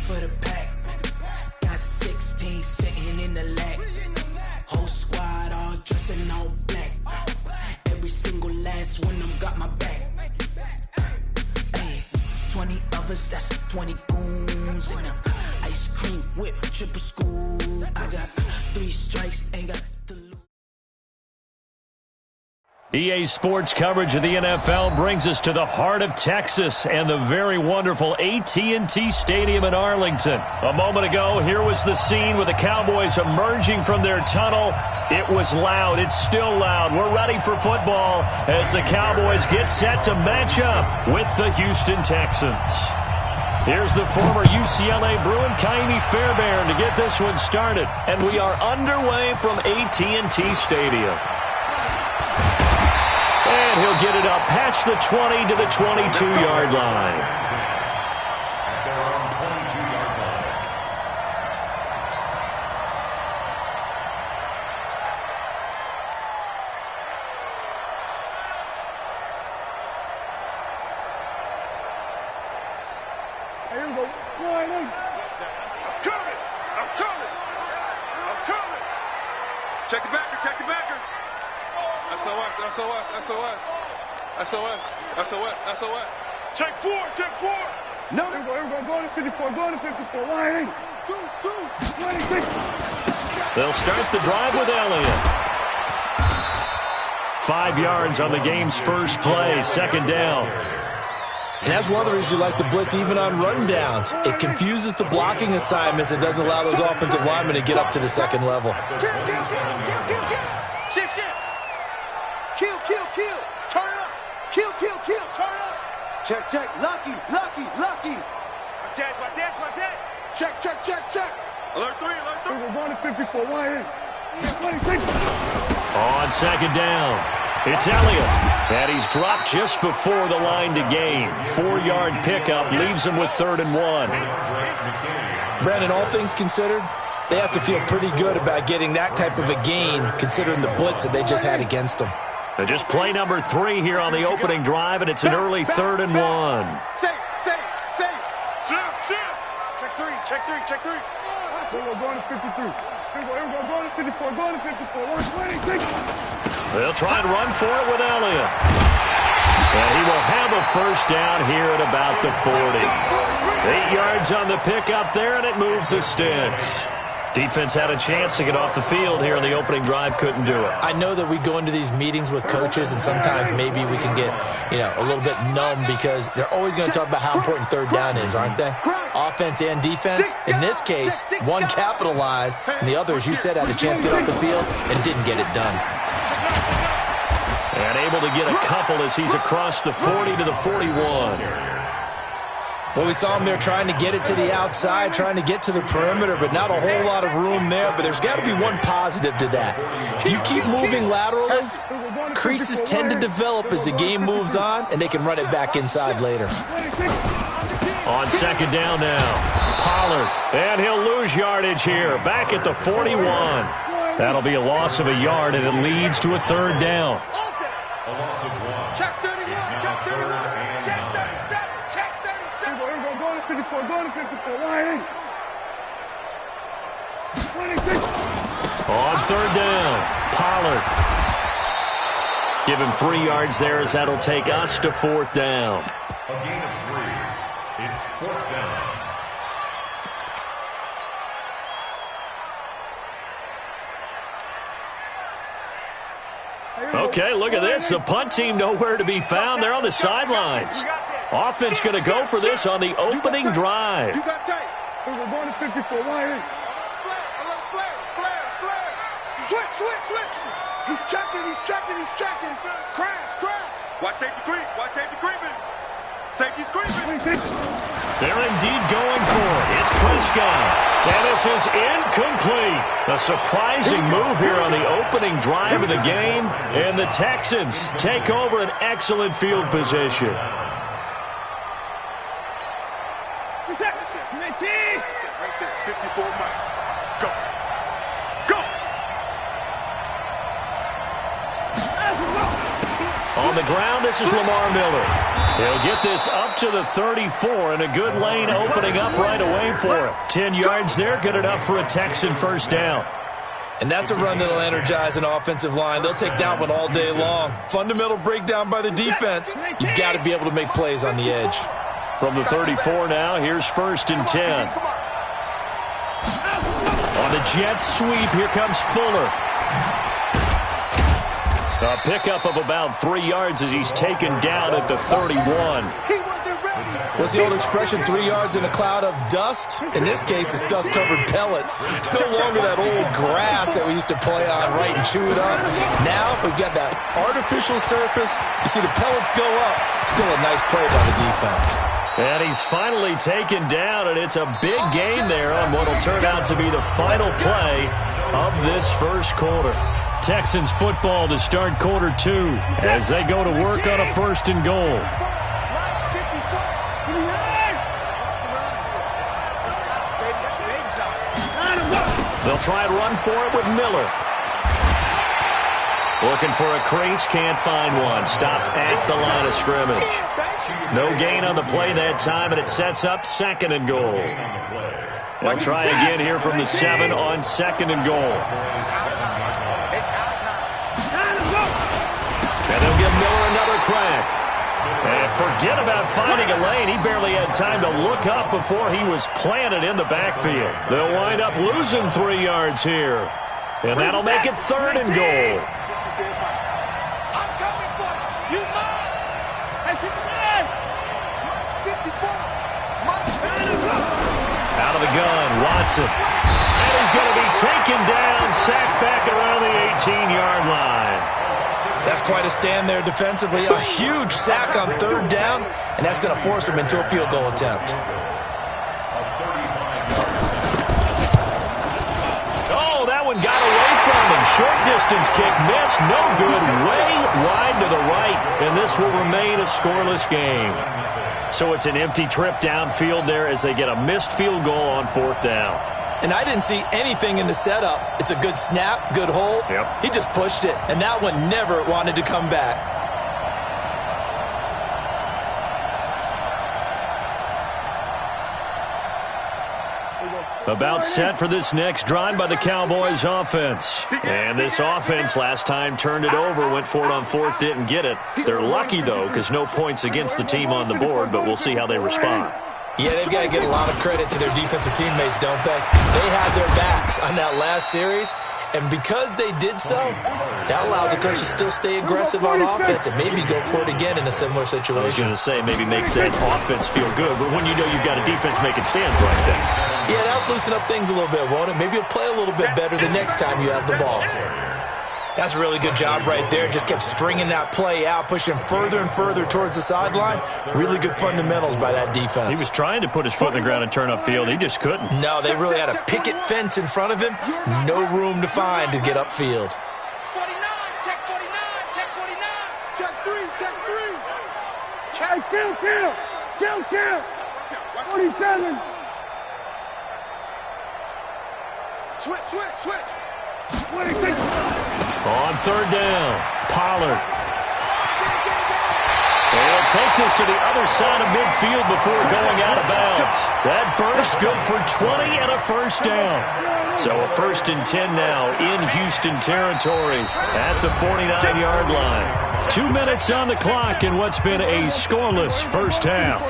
for the pack. Got 16 sitting in the lag. Whole squad all dressing all black. Every single last one of them got my back. 20 of us, that's 20 goons in them. Ice cream whip, triple scoop. I got 3 strikes, ain't got the loot. EA Sports coverage of the NFL brings us to the heart of Texas and the very wonderful AT&T Stadium in Arlington. A moment ago, here was the scene with the Cowboys emerging from their tunnel. It was loud. It's still loud. We're ready for football as the Cowboys get set to match up with the Houston Texans. Here's the former UCLA Bruin, Ka'imi Fairbairn, to get this one started. And we are underway from AT&T Stadium. And he'll get it up past the 20 to the 22-yard line. Check the backer, check the backer. SOS. Check 4. No. Everybody, go to 54, line. They'll start the drive with Elliott. 5 yards on the game's first play, second down. And that's one of the reasons you like to blitz even on run downs. It confuses the blocking assignments and doesn't allow those offensive linemen to get up to the second level. Shift. Kill. Turn up. Kill. Turn up. Check. Lucky. Watch that. Check. Alert 3. We're going to 54. Why? On second down, it's Elliott. And he's dropped just before the line to gain. 4-yard pickup leaves him with 3rd and 1. Brandon, all things considered, they have to feel pretty good about getting that type of a gain considering the blitz that they just had against them. And just play number 3 here on the opening drive, and it's an early 3rd and 1. Safe. Check 3. We're going to 53. We're going to 54. Going to 54. 126. They'll try and run for it with Elliott. And he will have a first down here at about the 40. 8 yards on the pickup there, and it moves the sticks. Defense had a chance to get off the field here in the opening drive, couldn't do it. I know that we go into these meetings with coaches, and sometimes maybe we can get, a little bit numb because they're always going to talk about how important 3rd down is, aren't they? Offense and defense. In this case, one capitalized, and the other, as you said, had a chance to get off the field and didn't get it done. And able to get a couple as he's across the 40 to the 41. Well, we saw him there trying to get it to the outside, trying to get to the perimeter, but not a whole lot of room there. But there's got to be one positive to that. If you keep moving laterally, creases tend to develop as the game moves on, and they can run it back inside later. On second down now, Pollard, and he'll lose yardage here, back at the 41. That'll be a loss of a yard, and it leads to a 3rd down. A loss of 1. Check 31. Check 37. Check 37. We're going to 54. Going to 54. Line. 26. On 3rd down, Pollard. Give him 3 yards there as that'll take us to 4th down. A gain of 3. It's 4th down. Okay, look at this. The punt team nowhere to be found. They're on the sidelines. Offense going to go for this on the opening drive. You got tape. We're going to 54. Line. Switch. He's checking. Crash. Watch safety creeping. Safety's creeping. They're indeed going for it. It's Prescott. And this is incomplete. A surprising move here on the opening drive of the game. And the Texans take over an excellent field position. Right there, 54 Mike. Go. On the ground. This is Lamar Miller. He'll get this up to the 34, and a good lane opening up right away for him. 10 yards there, good enough for a Texan first down. And that's a run that'll energize an offensive line. They'll take that one all day long. Fundamental breakdown by the defense. You've got to be able to make plays on the edge. From the 34 now, here's 1st and 10. On the jet sweep, here comes Fuller. A pickup of about 3 yards as he's taken down at the 31. What's the old expression, 3 yards in a cloud of dust? In this case, it's dust-covered pellets. It's no longer that old grass that we used to play on, right, and chew it up. Now we've got that artificial surface. You see the pellets go up. Still a nice play by the defense. And he's finally taken down, and it's a big gain there on what will turn out to be the final play of this first quarter. Texans football to start quarter 2 as they go to work on a 1st and goal. They'll try and run for it with Miller. Looking for a crease, can't find one. Stopped at the line of scrimmage. No gain on the play that time, and it sets up 2nd and goal. They'll try again here from the 7 on 2nd and goal. And they'll give Miller another crack. And forget about finding a lane. He barely had time to look up before he was planted in the backfield. They'll wind up losing 3 yards here. And that'll make it 3rd and goal. Out of the gun, Watson. And he's going to be taken down, sacked back around the 18-yard line. That's quite a stand there defensively. A huge sack on 3rd down, and that's going to force him into a field goal attempt. Oh, that one got away from him. Short distance kick missed. No good. Way wide to the right, and this will remain a scoreless game. So it's an empty trip downfield there as they get a missed field goal on 4th down. And I didn't see anything in the setup. It's a good snap, good hold. Yep. He just pushed it, and that one never wanted to come back. About set for this next drive by the Cowboys offense. And this offense last time turned it over, went for it on 4th, didn't get it. They're lucky, though, because no points against the team on the board, but we'll see how they respond. Yeah, they've got to get a lot of credit to their defensive teammates, don't they? They had their backs on that last series, and because they did so, that allows the coach to still stay aggressive on offense and maybe go for it again in a similar situation. I was going to say, maybe makes that offense feel good, but when you know you've got a defense making stands like that. Yeah, that'll loosen up things a little bit, won't it? Maybe you'll play a little bit better the next time you have the ball. That's a really good job right there. Just kept stringing that play out, pushing further and further towards the sideline. Really good fundamentals by that defense. He was trying to put his foot in the ground and turn upfield. He just couldn't. No, they really had a picket fence in front of him. No room to find to get upfield. 49, check 49, check 49. Check 3, check 3. Check, kill. 47. Switch. 26. On 3rd down, Pollard. They'll take this to the other side of midfield before going out of bounds. That burst good for 20 and a 1st down. So a 1st and 10 now in Houston territory at the 49-yard line. 2 minutes on the clock in what's been a scoreless first half.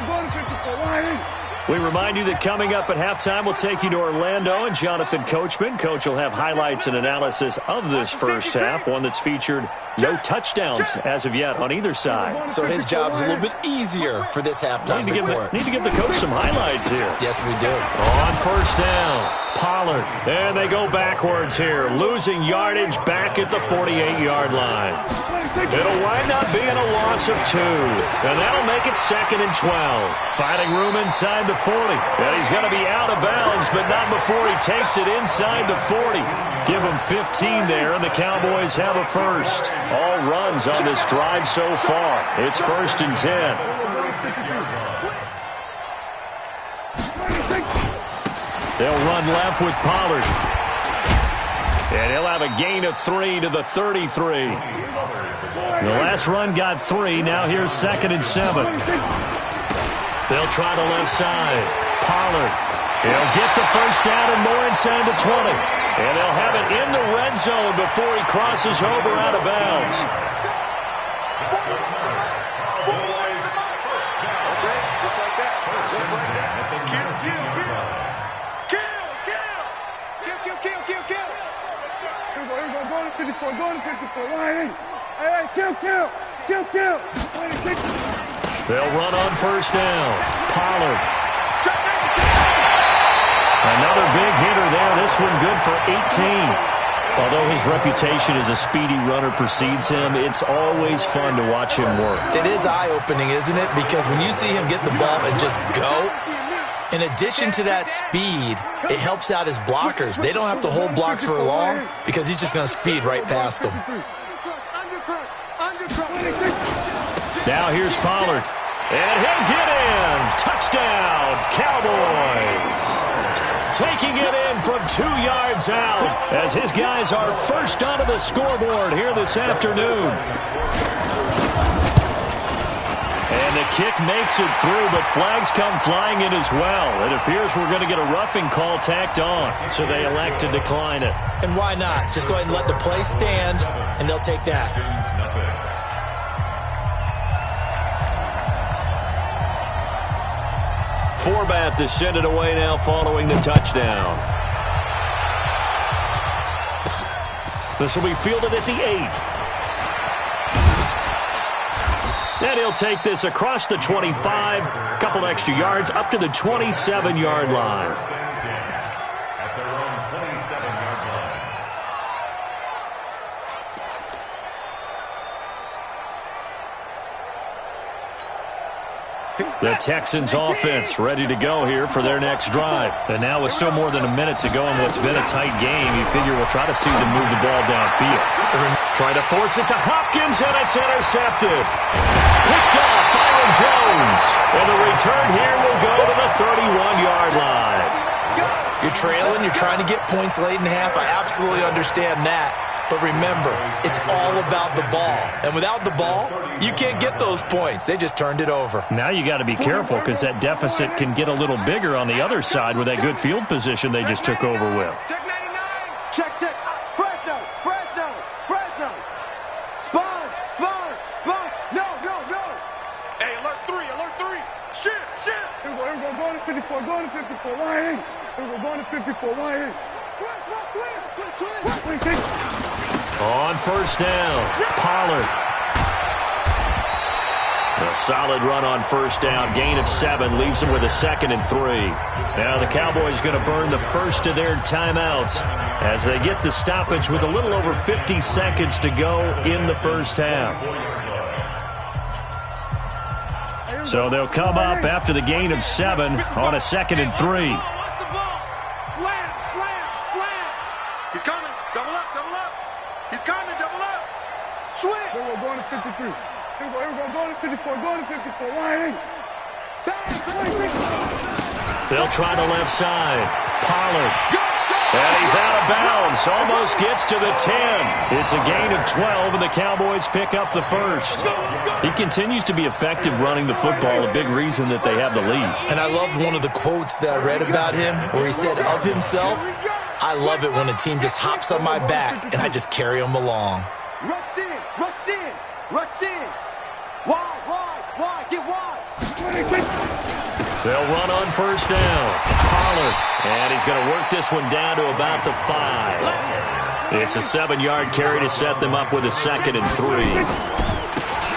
We remind you that coming up at halftime, we'll take you to Orlando and Jonathan Coachman. Coach will have highlights and analysis of this first half, one that's featured no touchdowns as of yet on either side. So his job's a little bit easier for this halftime report. Need to give the coach some highlights here. Yes, we do. On 1st down, Pollard. And they go backwards here, losing yardage back at the 48-yard line. It'll wind up being a loss of 2, and that'll make it 2nd and 12. Finding room inside the 40, and he's going to be out of bounds, but not before he takes it inside the 40. Give him 15 there, and the Cowboys have a first. All runs on this drive so far. It's 1st and 10. They'll run left with Pollard. And he'll have a gain of 3 to the 33. The last run got 3. Now here's 2nd and 7. They'll try the left side. Pollard. He'll get the first down and more inside the 20. And they'll have it in the red zone before he crosses over out of bounds. Just like that. Just like that. Kill. Here we go. Go to 54. Go to 54. Hey, kill. 26. They'll run on first down. Pollard. Another big hitter there. This one good for 18. Although his reputation as a speedy runner precedes him, it's always fun to watch him work. It is eye-opening, isn't it? Because when you see him get the ball and just go, in addition to that speed, it helps out his blockers. They don't have to hold blocks for long because he's just going to speed right past them. Now here's Pollard. And he'll get in. Touchdown, Cowboys. Taking it in from 2 yards out as his guys are first onto the scoreboard here this afternoon. And the kick makes it through, but flags come flying in as well. It appears we're going to get a roughing call tacked on, so they elect to decline it. And why not? Just go ahead and let the play stand, and they'll take that. Forbath to send it away now following the touchdown. This will be fielded at the 8. And he'll take this across the 25, a couple extra yards, up to the 27-yard line. At their own 27-yard line. The Texans offense ready to go here for their next drive. And now with still more than a minute to go in what's been a tight game, you figure we'll try to see them move the ball downfield. Try to force it to Hopkins, and it's intercepted. Picked off Byron Jones. And the return here will go to the 31-yard line. You're trailing, you're trying to get points late in the half. I absolutely understand that. But remember, it's all about the ball. And without the ball, you can't get those points. They just turned it over. Now you got to be careful because that deficit can get a little bigger on the other side with that good field position they just took over with. Check 99. Check. Fresno. Sponge. No. Hey, alert 3. Shit. Here we go. Go to 54. Go to 54. Here we go. Go to 54. On first down, Pollard. A solid run on first down. Gain of 7 leaves them with a 2nd and 3. Now the Cowboys going to burn the first of their timeouts as they get the stoppage with a little over 50 seconds to go in the first half. So they'll come up after the gain of 7 on a 2nd and 3. Slam. He's coming. Double up. He's coming. Double up. Switch. Here we go. Going to 53. Here we go. Going to 54. Going to 54. They'll try the left side. Pollard. And he's out of bounds. Almost gets to the 10. It's a gain of 12, and the Cowboys pick up the first. He continues to be effective running the football, a big reason that they have the lead. And I loved one of the quotes that I read about him where he said of himself, I love it when a team just hops on my back and I just carry them along. Rush in. Wide. Get wide. They'll run on first down. Pollard. And he's going to work this one down to about the 5. It's a 7-yard carry to set them up with a 2nd and 3.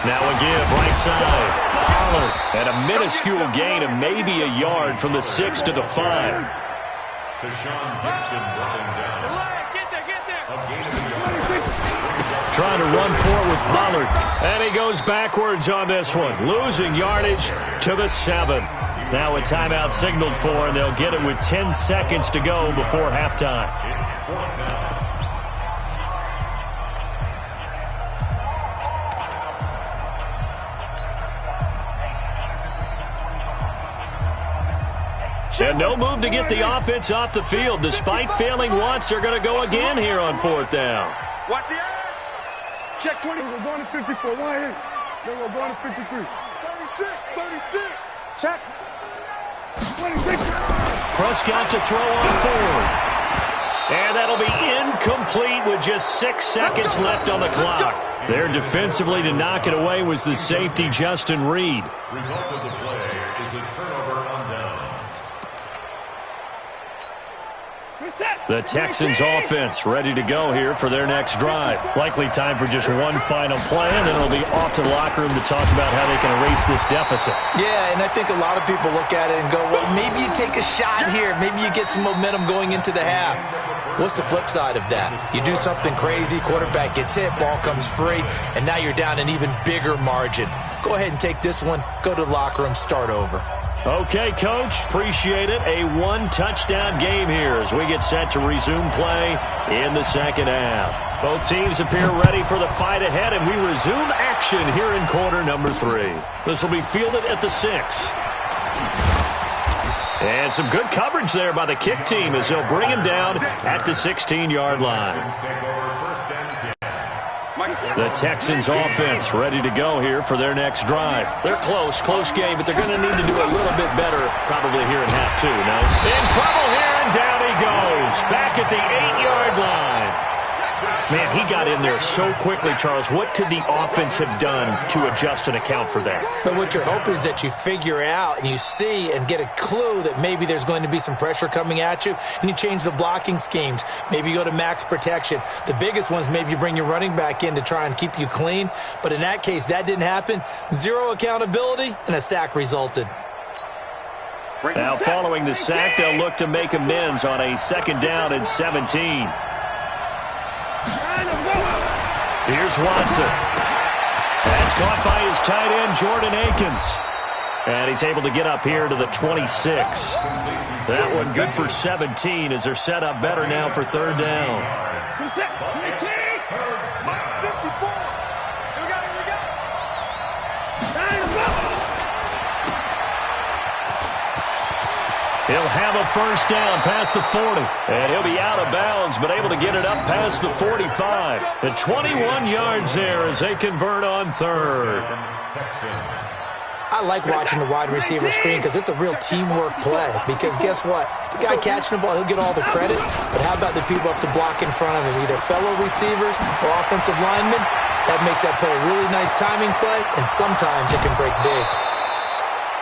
Now a give, right side. Pollard. And a minuscule gain of maybe a yard from the 6 to the 5. Tashawn Gibson running down. Get there. Trying to run forward with Pollard. And he goes backwards on this one. Losing yardage to the 7. Now a timeout signaled for, and they'll get it with 10 seconds to go before halftime. It's 4th down. And no move to get the offense off the field. Despite failing once, they're going to go again here on 4th down. Watch the eye. Check 20. We're going to 54. Why ain't? Then we're going to 53. 36. Check. 26. Prescott to throw on 4th. And that'll be incomplete with just 6 seconds left on the clock. There defensively to knock it away was the safety, Justin Reed. Result of the play is a turnover on downs. The Texans offense ready to go here for their next drive. Likely time for just one final play, and then it'll be off to the locker room to talk about how they can erase this deficit. Yeah, and I think a lot of people look at it and go, well, maybe you take a shot here. Maybe you get some momentum going into the half. What's the flip side of that? You do something crazy, quarterback gets hit, ball comes free, and now you're down an even bigger margin. Go ahead and take this one, go to the locker room, start over. Okay, Coach, appreciate it. A one-touchdown game here as we get set to resume play in the second half. Both teams appear ready for the fight ahead, and we resume action here in quarter number 3. This will be fielded at the 6. And some good coverage there by the kick team as they'll bring him down at the 16-yard line. The Texans offense ready to go here for their next drive. They're close game, but they're going to need to do a little bit better probably here in half 2, no? In trouble here, and down he goes. Back at the 8-yard line. Man, he got in there so quickly, Charles. What could the offense have done to adjust and account for that? But what you're hoping is that you figure out and you see and get a clue that maybe there's going to be some pressure coming at you, and you change the blocking schemes. Maybe you go to max protection. The biggest one is maybe you bring your running back in to try and keep you clean. But in that case, that didn't happen. Zero accountability, and a sack resulted. Now, following the sack, they'll look to make amends on a 2nd down and 17. Here's Watson. That's caught by his tight end, Jordan Akins. And he's able to get up here to the 26. That one good for 17 as they're set up better now for 3rd down. He'll have a 1st down past the 40. And he'll be out of bounds, but able to get it up past the 45. The 21 yards there as they convert on 3rd. I like watching the wide receiver screen because it's a real teamwork play. Because guess what? The guy catching the ball, he'll get all the credit. But how about the people up to block in front of him? Either fellow receivers or offensive linemen. That makes that play a really nice timing play, and sometimes it can break big.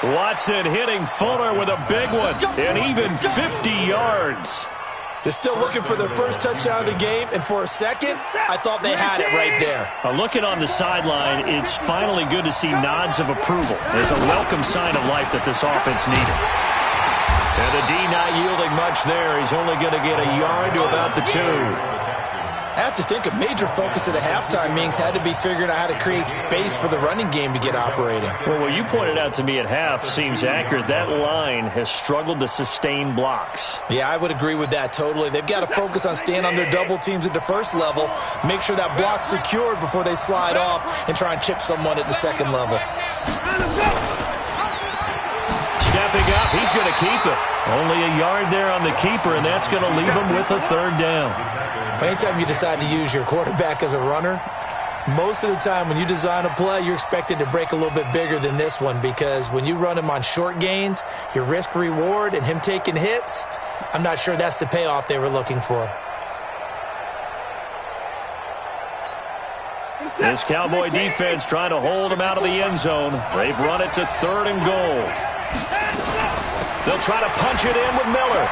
Watson hitting Fuller with a big one, and even 50 yards. They're still looking for their first touchdown of the game, and for a second, I thought they had it right there. Looking on the sideline, it's finally good to see nods of approval. It's a welcome sign of life that this offense needed. And the D not yielding much there. He's only going to get a yard to about the 2. I have to think a major focus of the halftime meetings had to be figuring out how to create space for the running game to get operating. Well, what you pointed out to me at half seems accurate. That line has struggled to sustain blocks. Yeah, I would agree with that totally. They've got to focus on staying on their double teams at the first level, make sure that block's secured before they slide off and try and chip someone at the second level. Stepping up, he's going to keep it. Only a yard there on the keeper, and that's going to leave him with a 3rd down. Anytime you decide to use your quarterback as a runner, most of the time when you design a play, you're expected to break a little bit bigger than this one, because when you run him on short gains, your risk-reward and him taking hits, I'm not sure that's the payoff they were looking for. This Cowboy defense trying to hold him out of the end zone. They've run it to 3rd and goal. They'll try to punch it in with Miller.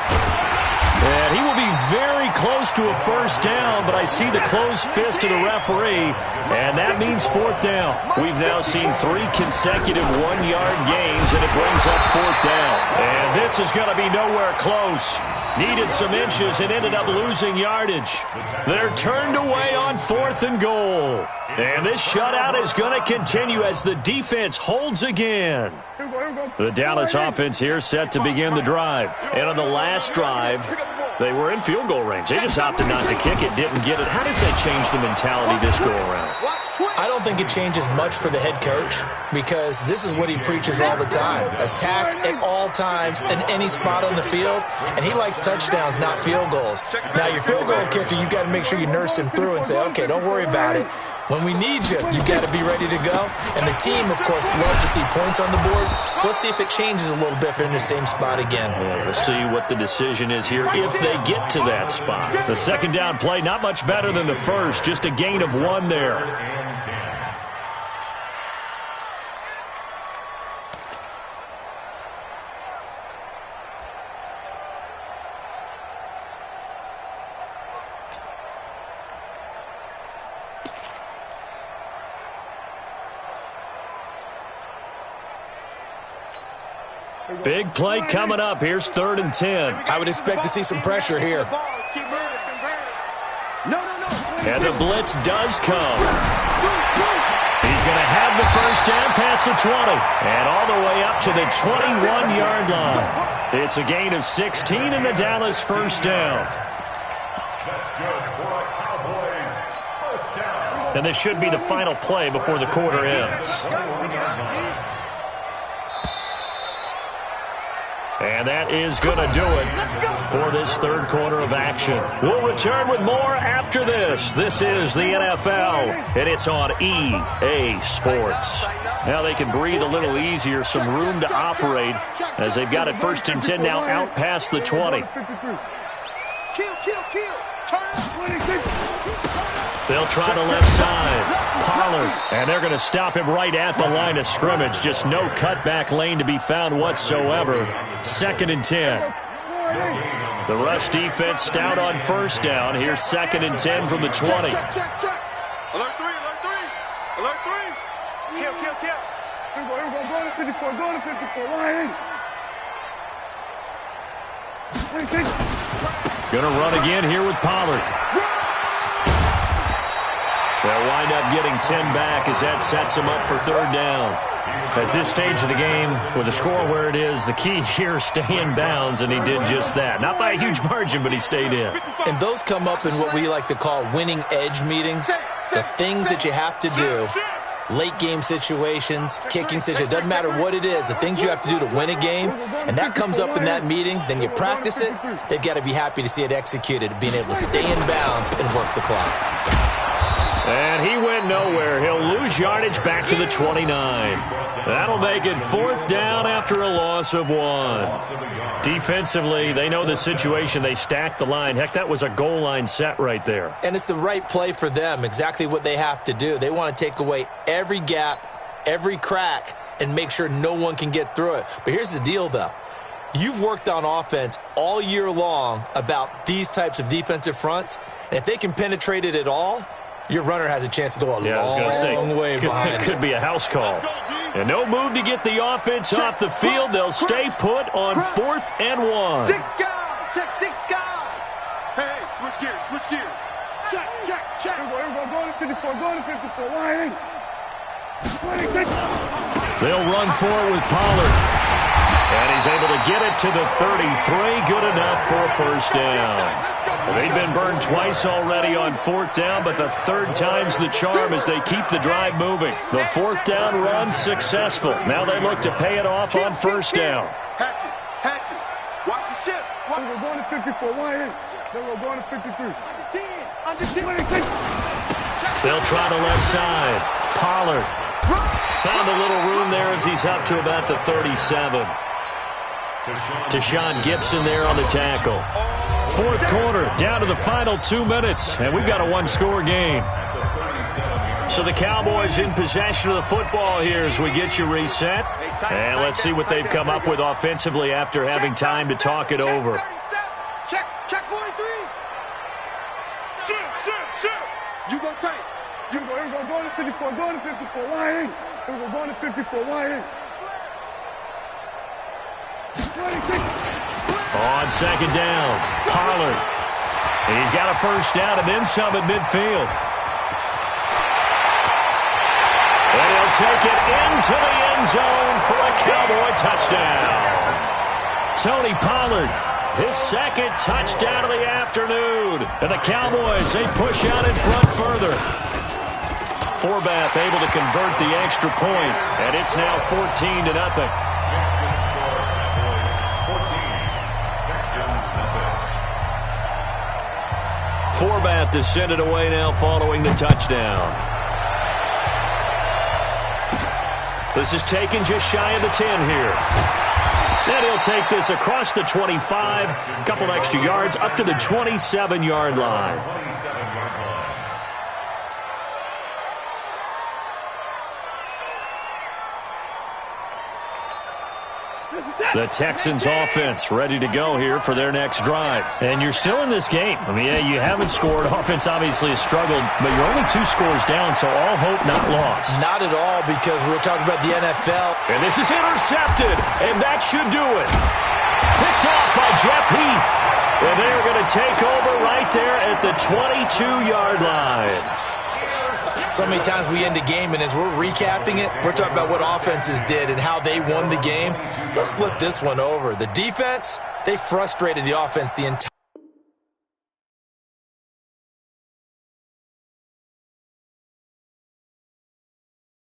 And he will be very close to a 1st down, but I see the closed fist of the referee, and that means 4th down. We've now seen 3 consecutive 1-yard gains, and it brings up 4th down. And this is going to be nowhere close. Needed some inches and ended up losing yardage. They're turned away on 4th and goal. And this shutout is going to continue as the defense holds again. The Dallas offense here set to begin the drive. And on the last drive, They were in field goal range. They just opted not to kick it, didn't get it. How does that change the mentality this go around? I don't think it changes much for the head coach because this is what he preaches all the time. Attack at all times in any spot on the field, and he likes touchdowns, not field goals. Now, your field goal kicker, you got to make sure you nurse him through and say, okay, don't worry about it. When we need you, you got to be ready to go. And the team, of course, loves to see points on the board. So let's see if it changes a little bit if they're in the same spot again. Well, we'll see what the decision is here if they get to that spot. The second down play, not much better than the first. Just a gain of 1 there. Big play coming up. Here's 3rd and 10. I would expect to see some pressure here. And the blitz does come. He's going to have the first down past the 20 and all the way up to the 21-yard line. It's a gain of 16 and the Dallas first down. And this should be the final play before the quarter ends. And that is going to do it for this third quarter of action. We'll return with more after this. This is the NFL, and it's on EA Sports. Now they can breathe a little easier, some room to operate as they've got it 1st and 10 now out past the 20. They'll try the left side. Pollard, and they're going to stop him right at the line of scrimmage. Just no cutback lane to be found whatsoever. 2nd and 10. The rush defense stout on first down. Here's 2nd and 10 from the 20. Alert 3, alert 3. Alert 3. Kill. Here we go, go to 54, go to 54. Line in. Going to run again here with Pollard. They'll wind up getting 10 back as that sets them up for 3rd down. At this stage of the game, with the score where it is, the key here is stay in bounds, and he did just that. Not by a huge margin, but he stayed in. And those come up in what we like to call winning edge meetings. The things that you have to do, late game situations, kicking situations, doesn't matter what it is, the things you have to do to win a game, and that comes up in that meeting, then you practice it, they've got to be happy to see it executed, being able to stay in bounds and work the clock. And he went nowhere. He'll lose yardage back to the 29. That'll make it 4th down after a loss of 1. Defensively, they know the situation. They stacked the line. Heck, that was a goal line set right there. And it's the right play for them, exactly what they have to do. They want to take away every gap, every crack, and make sure no one can get through it. But here's the deal, though. You've worked on offense all year long about these types of defensive fronts, and if they can penetrate it at all, your runner has a chance to go a long way behind. It could be a house call. And no move to get the offense off the field. They'll stay put on 4th and 1. 6 guys. Check 6 guys. Hey, switch gears. Check. Here we go, go to 54, go to 54. Line in. They'll run forward with Pollard. And he's able to get it to the 33. Good enough for a first down. They've been burned twice already on 4th down, but the 3rd time's the charm as they keep the drive moving. The 4th down run successful. Now they look to pay it off on 1st down. Hatchet. Watch the ship. We're going to 54. Line in. Then we're going to 53. Under 10. They'll try the left side. Pollard found a little room there as he's up to about the 37. Tashawn Gibson there on the tackle. 4th quarter, down to the final 2 minutes, and we've got a 1-score game. So the Cowboys in possession of the football here as we get you reset. And let's see what they've come up with offensively after having time to talk it over. Check 43. Shoot. You go tight. Here we go, go to 54, go to 54. Line in. Here we go, go to 54. Line in. 26. On 2nd down, Pollard. He's got a first down and then some at midfield. And he'll take it into the end zone for a Cowboy touchdown. Tony Pollard his second touchdown of the afternoon. And the Cowboys, they push out in front further. Forbath able to convert the extra point, and it's now 14-0. Forbath to send it away now following the touchdown. This is taken just shy of the 10 here. And he'll take this across the 25, a couple extra yards up to the 27-yard line. The Texans offense ready to go here for their next drive. And you're still in this game. I mean, yeah, you haven't scored. Offense obviously has struggled, but you're only 2 scores down, so all hope not lost. Not at all, because we're talking about the NFL. And this is intercepted, and that should do it. Picked off by Jeff Heath. And they're going to take over right there at the 22-yard line. So many times we end a game, and as we're recapping it, we're talking about what offenses did and how they won the game. Let's flip this one over. The defense, they frustrated the offense the entire